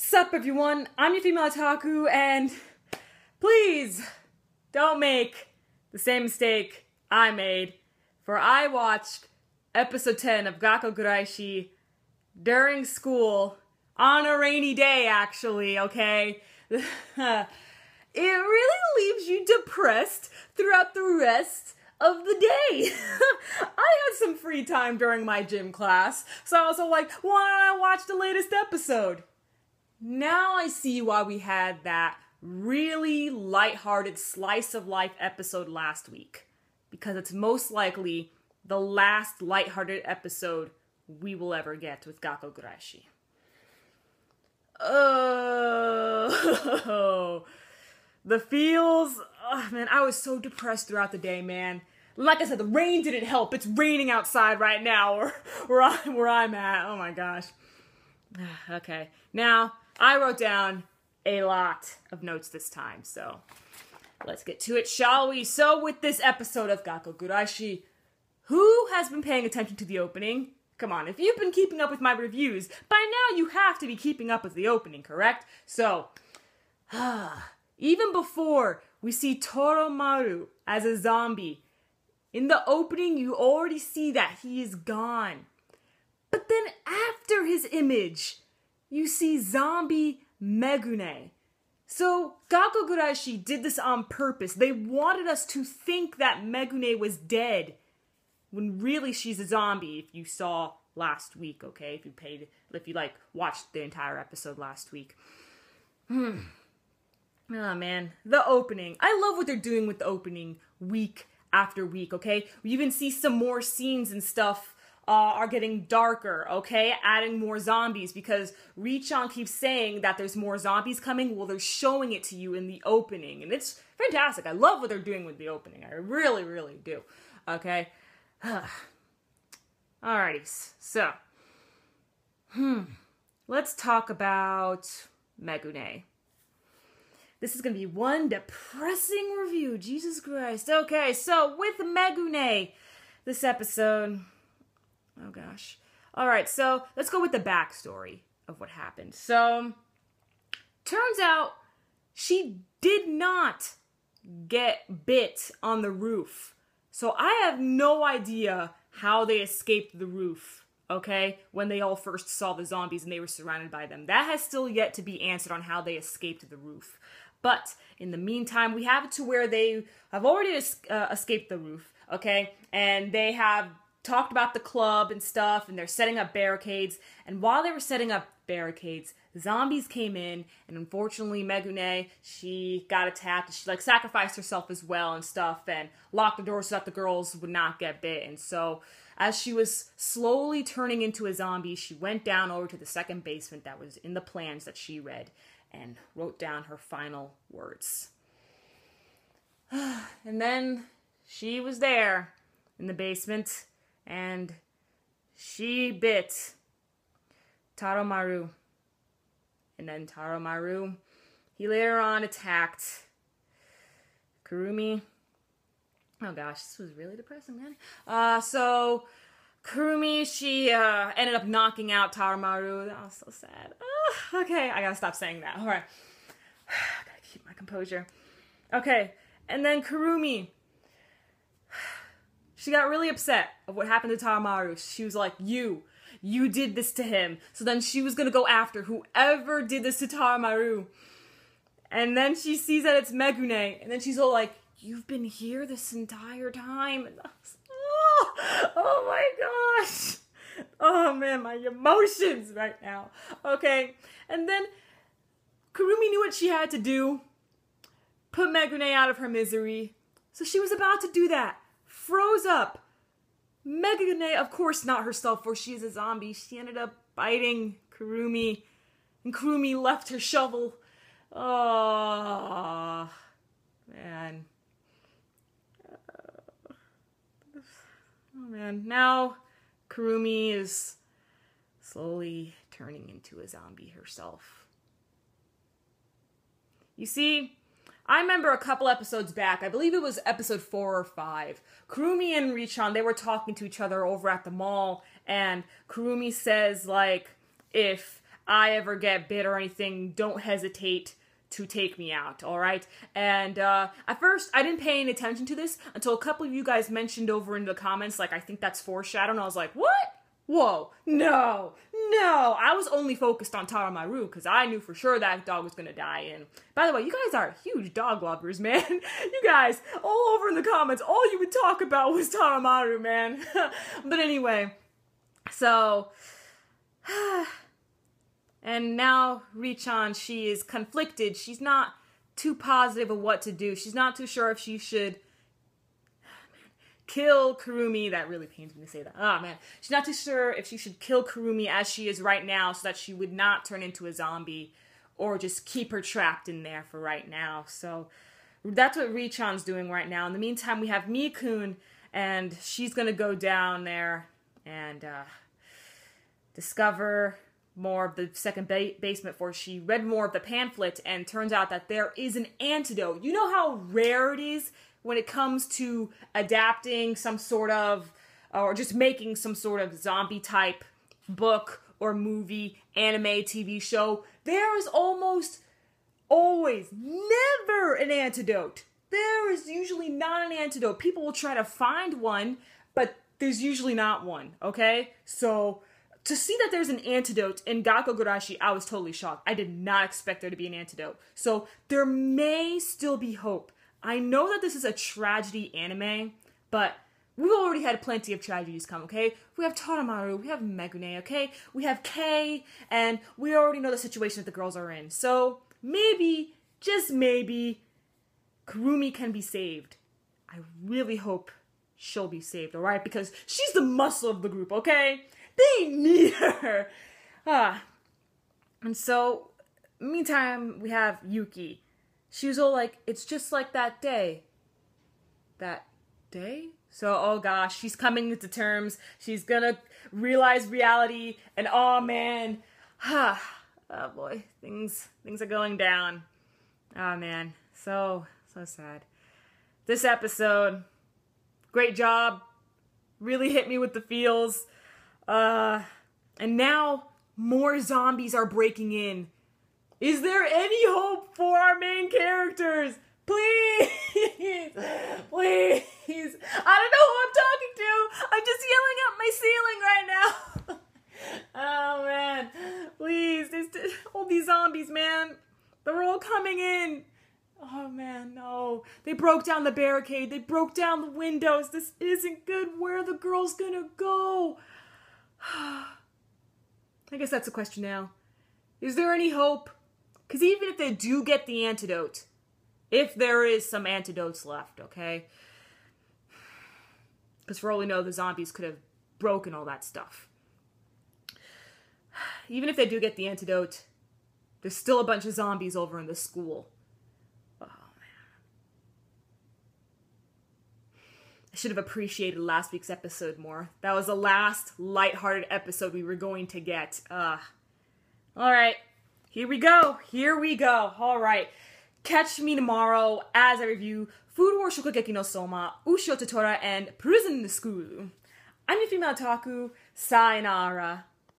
Sup everyone, I'm your female otaku, and please don't make the same mistake I made, for I watched episode 10 of Gakkou Gurashi during school on a rainy day, actually, okay? It really leaves you depressed throughout the rest of the day. I had some free time during my gym class, so I was like, why don't I watch the latest episode? Now I see why we had that really lighthearted slice of life episode last week. Because it's most likely the last lighthearted episode we will ever get with Gakkou Gurashi. Oh, the feels. Oh, man, I was so depressed throughout the day, man. Like I said, the rain didn't help. It's raining outside right now where I'm at. Oh my gosh. Okay, now I wrote down a lot of notes this time, so let's get to it, shall we? So with this episode of Gakkou Gurashi, who has been paying attention to the opening? Come on, if you've been keeping up with my reviews, by now you have to be keeping up with the opening, correct? So, even before we see Toromaru as a zombie, in the opening you already see that he is gone. But then after his image, you see zombie Megune. So Gakkou Gurashi did this on purpose. They wanted us to think that Megune was dead, when really she's a zombie, if you saw last week, okay? If you watched the entire episode last week. Oh man, the opening. I love what they're doing with the opening week after week, okay? We even see some more scenes and stuff are getting darker, okay? Adding more zombies, because Richan keeps saying that there's more zombies coming. Well, they're showing it to you in the opening, and it's fantastic. I love what they're doing with the opening. I really, really do, okay? Alrighty, so, let's talk about Megune. This is going to be one depressing review, Jesus Christ. Okay, so with Megune, this episode, oh gosh. Alright, so let's go with the backstory of what happened. So, turns out she did not get bit on the roof. So I have no idea how they escaped the roof, okay, when they all first saw the zombies and they were surrounded by them. That has still yet to be answered on how they escaped the roof. But in the meantime, we have it to where they have already escaped the roof, okay, and they have talked about the club and stuff, and they're setting up barricades, and while they were setting up barricades, zombies came in, and unfortunately Megune, she got attacked, and she sacrificed herself as well and stuff, and locked the doors so that the girls would not get bit. And so as she was slowly turning into a zombie, she went down over to the second basement that was in the plans that she read, and wrote down her final words. And then she was there in the basement, and she bit Taromaru. And then Taromaru, he later on attacked Kurumi. Oh gosh, this was really depressing, man. So Kurumi, she ended up knocking out Taromaru. That was so sad. Okay, I gotta stop saying that. Alright. I gotta keep my composure. Okay, and then Kurumi, she got really upset of what happened to Taromaru. She was like, you did this to him. So then she was gonna go after whoever did this to Taromaru. And then she sees that it's Megune, and then she's all like, you've been here this entire time. And oh my gosh. Oh man, my emotions right now. Okay, and then Kurumi knew what she had to do. Put Megune out of her misery. So she was about to do that. Froze up. Megune, of course not herself, for she is a zombie. She ended up biting Kurumi, and Kurumi left her shovel. Oh, man. Oh, man. Now, Kurumi is slowly turning into a zombie herself. You see, I remember a couple episodes back, I believe it was episode 4 or 5, Kurumi and Richan, they were talking to each other over at the mall, and Kurumi says, if I ever get bit or anything, don't hesitate to take me out, alright? And at first, I didn't pay any attention to this until a couple of you guys mentioned over in the comments, like, I think that's foreshadowing. I was like, what? Whoa, no, I was only focused on Taramaru, because I knew for sure that dog was going to die. And by the way, you guys are huge dog lovers, man. You guys, all over in the comments, all you would talk about was Taramaru, man. But anyway, so... And now Richan, she is conflicted. She's not too positive of what to do. She's not too sure if she should kill Kurumi. That really pains me to say that. Oh, man. She's not too sure if she should kill Kurumi as she is right now so that she would not turn into a zombie, or just keep her trapped in there for right now. So that's what Richan's doing right now. In the meantime, we have Mikun, and she's going to go down there and discover more of the second basement, for she read more of the pamphlet, and turns out that there is an antidote. You know how rare it is when it comes to adapting some sort of, or just making some sort of zombie type book or movie, anime, TV show. There is almost always never an antidote. There is usually not an antidote. People will try to find one, but there's usually not one, okay? So to see that there's an antidote in Gakkou Gurashi, I was totally shocked. I did not expect there to be an antidote. So there may still be hope. I know that this is a tragedy anime, but we've already had plenty of tragedies come, okay? We have Taramaru, we have Megune, okay? We have Kei, and we already know the situation that the girls are in. So maybe, just maybe, Kurumi can be saved. I really hope she'll be saved, alright? Because she's the muscle of the group, okay? They need her. And so, meantime, we have Yuki. She was all like, it's just like that day. That day? So, oh gosh, she's coming to terms. She's gonna realize reality. And oh man. Oh boy, things are going down. Oh man, so sad. This episode, great job. Really hit me with the feels. And now more zombies are breaking in. Is there any hope for our main characters? Please! Please! I don't know who I'm talking to! I'm just yelling at my ceiling right now! Oh man, please, all these zombies, man. They're all coming in. Oh man, no. They broke down the barricade. They broke down the windows. This isn't good. Where are the girls gonna go? I guess that's a question now. Is there any hope? Because even if they do get the antidote, if there is some antidotes left, okay? Because for all we know, the zombies could have broken all that stuff. Even if they do get the antidote, there's still a bunch of zombies over in the school. Oh, man. I should have appreciated last week's episode more. That was the last lighthearted episode we were going to get. Alright. Here we go. Alright. Catch me tomorrow as I review Food War Shokugeki no Soma, Ushio Totora, and Prison School. I'm your female otaku. Sayonara.